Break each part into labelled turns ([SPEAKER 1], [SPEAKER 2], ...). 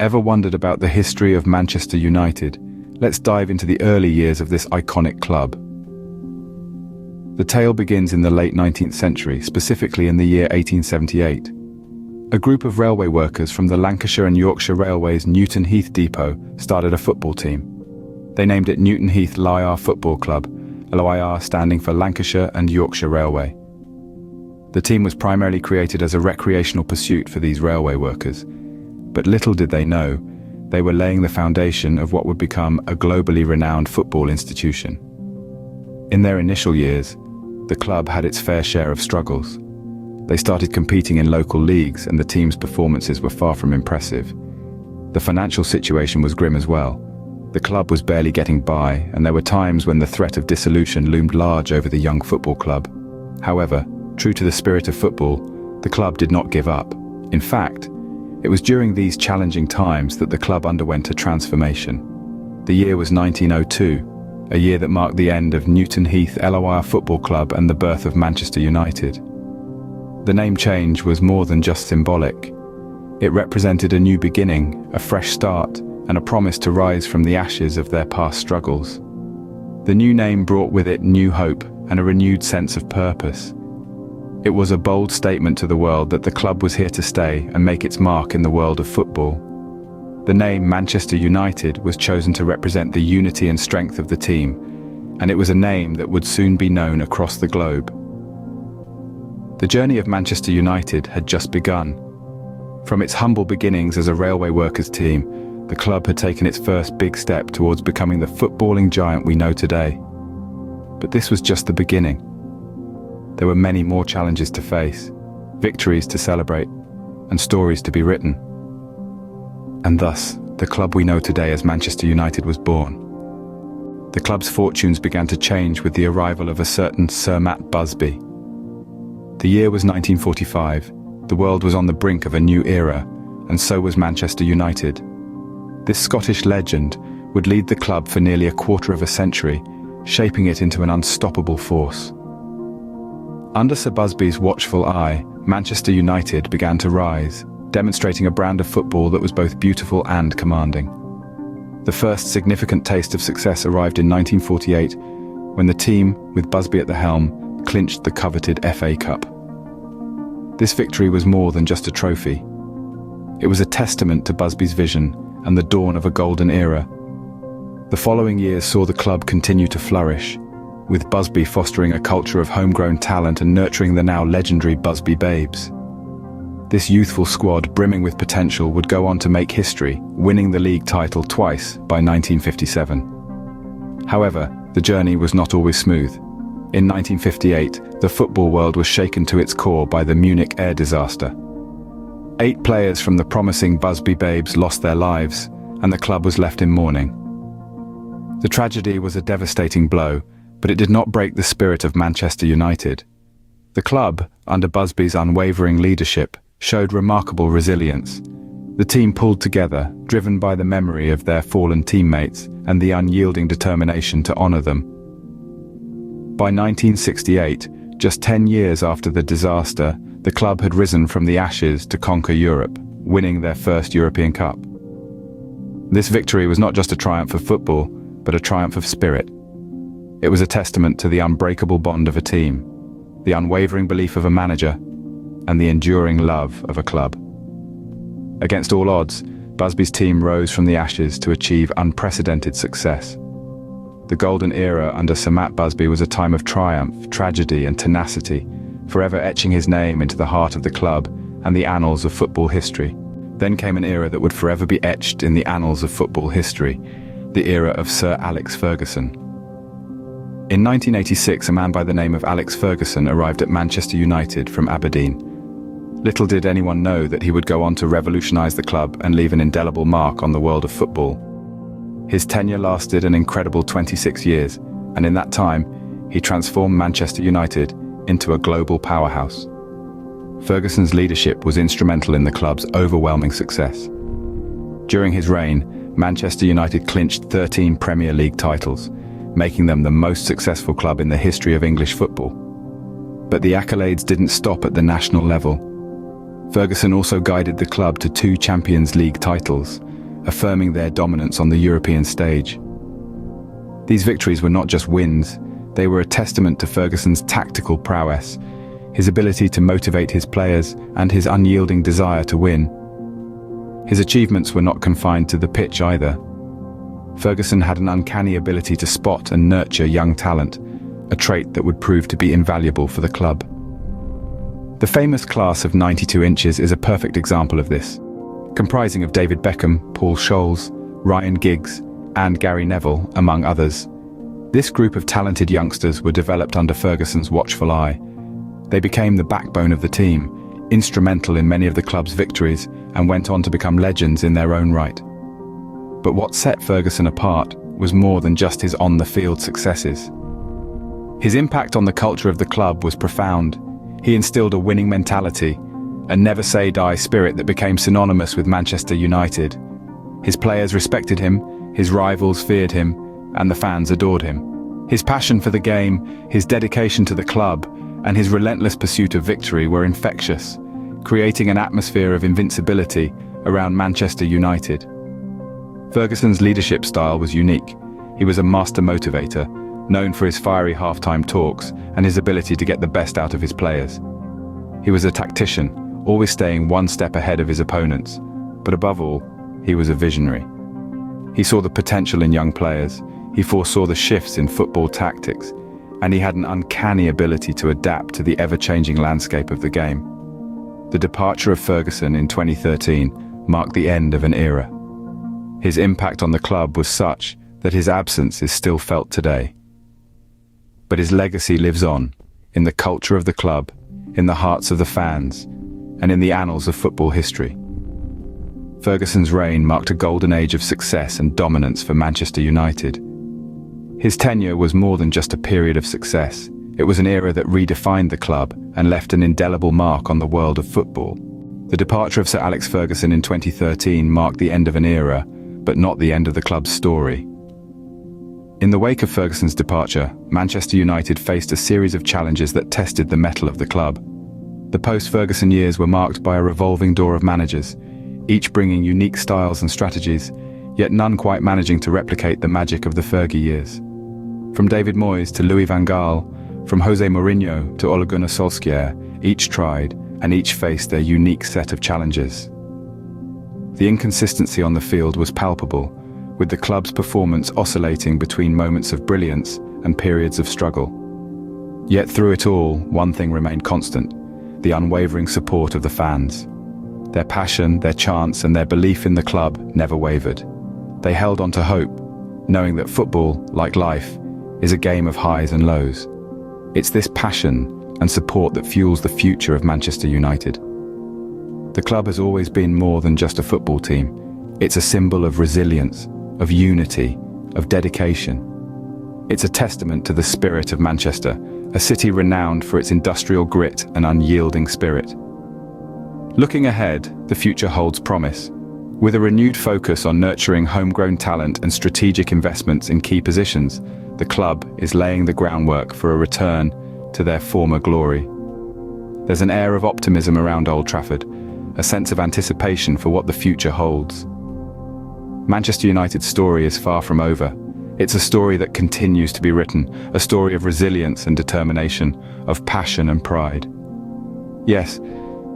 [SPEAKER 1] Ever wondered about the history of Manchester United? Let's dive into the early years of this iconic club. The tale begins in the late 19th century, specifically in the year 1878. A group of railway workers from the Lancashire and Yorkshire Railways Newton Heath Depot started a football team. They named it Newton Heath LIR Football Club, LIR standing for Lancashire and Yorkshire Railway. The team was primarily created as a recreational pursuit for these railway workers, but little did they know, they were laying the foundation of what would become a globally renowned football institution. In their initial years, the club had its fair share of struggles. They started competing in local leagues and the team's performances were far from impressive. The financial situation was grim as well. The club was barely getting by, and there were times when the threat of dissolution loomed large over the young football club. However, true to the spirit of football, the club did not give up. In fact, it was during these challenging times that the club underwent a transformation. The year was 1902, a year that marked the end of Newton Heath LIR Football Club and the birth of Manchester United. The name change was more than just symbolic. It represented a new beginning, a fresh start, and a promise to rise from the ashes of their past struggles. The new name brought with it new hope and a renewed sense of purpose. It was a bold statement to the world that the club was here to stay and make its mark in the world of football. The name Manchester United was chosen to represent the unity and strength of the team, and it was a name that would soon be known across the globe. The journey of Manchester United had just begun. From its humble beginnings as a railway workers team, the club had taken its first big step towards becoming the footballing giant we know today. But this was just the beginning. There were many more challenges to face, victories to celebrate, and stories to be written. And thus, the club we know today as Manchester United was born. The club's fortunes began to change with the arrival of a certain Sir Matt Busby. The year was 1945, the world was on the brink of a new era, and so was Manchester United. This Scottish legend would lead the club for nearly a quarter of a century, shaping it into an unstoppable force. Under Sir Busby's watchful eye, Manchester United began to rise, demonstrating a brand of football that was both beautiful and commanding. The first significant taste of success arrived in 1948, when the team, with Busby at the helm, clinched the coveted FA Cup. This victory was more than just a trophy. It was a testament to Busby's vision and the dawn of a golden era. The following years saw the club continue to flourish, with Busby fostering a culture of homegrown talent and nurturing the now legendary Busby Babes. This youthful squad, brimming with potential, would go on to make history, winning the league title twice by 1957. However, the journey was not always smooth. In 1958, the football world was shaken to its core by the Munich air disaster. 8 players from the promising Busby Babes lost their lives, and the club was left in mourning. The tragedy was a devastating blow, but it did not break the spirit of Manchester United. The club, under Busby's unwavering leadership, showed remarkable resilience. The team pulled together, driven by the memory of their fallen teammates and the unyielding determination to honor them. By 1968, just 10 years after the disaster, the club had risen from the ashes to conquer Europe, winning their first European Cup. This victory was not just a triumph of football, but a triumph of spirit. It was a testament to the unbreakable bond of a team, the unwavering belief of a manager, and the enduring love of a club. Against all odds, Busby's team rose from the ashes to achieve unprecedented success. The golden era under Sir Matt Busby was a time of triumph, tragedy, and tenacity, forever etching his name into the heart of the club and the annals of football history. Then came an era that would forever be etched in the annals of football history, the era of Sir Alex Ferguson. In 1986, a man by the name of Alex Ferguson arrived at Manchester United from Aberdeen. Little did anyone know that he would go on to revolutionize the club and leave an indelible mark on the world of football. His tenure lasted an incredible 26 years, and in that time, he transformed Manchester United into a global powerhouse. Ferguson's leadership was instrumental in the club's overwhelming success. During his reign, Manchester United clinched 13 Premier League titles, making them the most successful club in the history of English football. But the accolades didn't stop at the national level. Ferguson also guided the club to 2 Champions League titles, affirming their dominance on the European stage. These victories were not just wins, they were a testament to Ferguson's tactical prowess, his ability to motivate his players, and his unyielding desire to win. His achievements were not confined to the pitch either. Ferguson had an uncanny ability to spot and nurture young talent, a trait that would prove to be invaluable for the club. The famous class of 92 inches is a perfect example of this, comprising of David Beckham, Paul Scholes, Ryan Giggs, and Gary Neville, among others. This group of talented youngsters were developed under Ferguson's watchful eye. They became the backbone of the team, instrumental in many of the club's victories, and went on to become legends in their own right. But what set Ferguson apart was more than just his on-the-field successes. His impact on the culture of the club was profound. He instilled a winning mentality, a never-say-die spirit that became synonymous with Manchester United. His players respected him, his rivals feared him, and the fans adored him. His passion for the game, his dedication to the club, and his relentless pursuit of victory were infectious, creating an atmosphere of invincibility around Manchester United. Ferguson's leadership style was unique. He was a master motivator, known for his fiery halftime talks and his ability to get the best out of his players. He was a tactician, always staying one step ahead of his opponents, but above all, he was a visionary. He saw the potential in young players, he foresaw the shifts in football tactics, and he had an uncanny ability to adapt to the ever-changing landscape of the game. The departure of Ferguson in 2013 marked the end of an era. His impact on the club was such that his absence is still felt today. But his legacy lives on, in the culture of the club, in the hearts of the fans, and in the annals of football history. Ferguson's reign marked a golden age of success and dominance for Manchester United. His tenure was more than just a period of success. It was an era that redefined the club and left an indelible mark on the world of football. The departure of Sir Alex Ferguson in 2013 marked the end of an era, but not the end of the club's story. In the wake of Ferguson's departure, Manchester United faced a series of challenges that tested the mettle of the club. The post-Ferguson years were marked by a revolving door of managers, each bringing unique styles and strategies, yet none quite managing to replicate the magic of the Fergie years. From David Moyes to Louis van Gaal, from Jose Mourinho to Ole Gunnar Solskjaer, each tried and each faced their unique set of challenges. The inconsistency on the field was palpable, with the club's performance oscillating between moments of brilliance and periods of struggle. Yet through it all, one thing remained constant: the unwavering support of the fans. Their passion, their chants, and their belief in the club never wavered. They held on to hope, knowing that football, like life, is a game of highs and lows. It's this passion and support that fuels the future of Manchester United. The club has always been more than just a football team. It's a symbol of resilience, of unity, of dedication. It's a testament to the spirit of Manchester, a city renowned for its industrial grit and unyielding spirit. Looking ahead, the future holds promise. With a renewed focus on nurturing homegrown talent and strategic investments in key positions, the club is laying the groundwork for a return to their former glory. There's an air of optimism around Old Trafford, a sense of anticipation for what the future holds. Manchester United's story is far from over. It's a story that continues to be written, a story of resilience and determination, of passion and pride. Yes,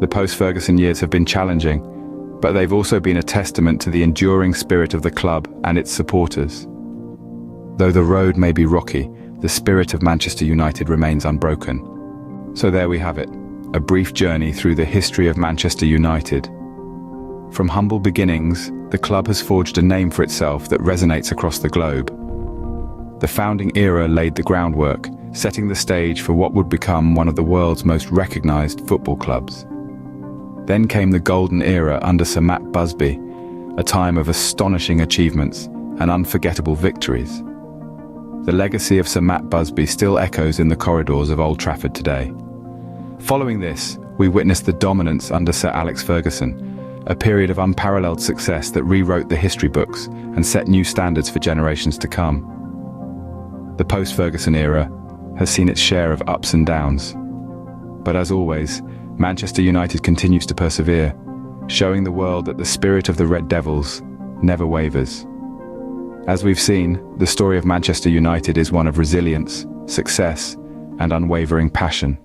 [SPEAKER 1] the post-Ferguson years have been challenging, but they've also been a testament to the enduring spirit of the club and its supporters. Though the road may be rocky, the spirit of Manchester United remains unbroken. So there we have it, a brief journey through the history of Manchester United. From humble beginnings, the club has forged a name for itself that resonates across the globe. The founding era laid the groundwork, setting the stage for what would become one of the world's most recognized football clubs. Then came the golden era under Sir Matt Busby, a time of astonishing achievements and unforgettable victories. The legacy of Sir Matt Busby still echoes in the corridors of Old Trafford today. Following this, we witnessed the dominance under Sir Alex Ferguson, a period of unparalleled success that rewrote the history books and set new standards for generations to come. The post-Ferguson era has seen its share of ups and downs. But as always, Manchester United continues to persevere, showing the world that the spirit of the Red Devils never wavers. As we've seen, the story of Manchester United is one of resilience, success, and unwavering passion.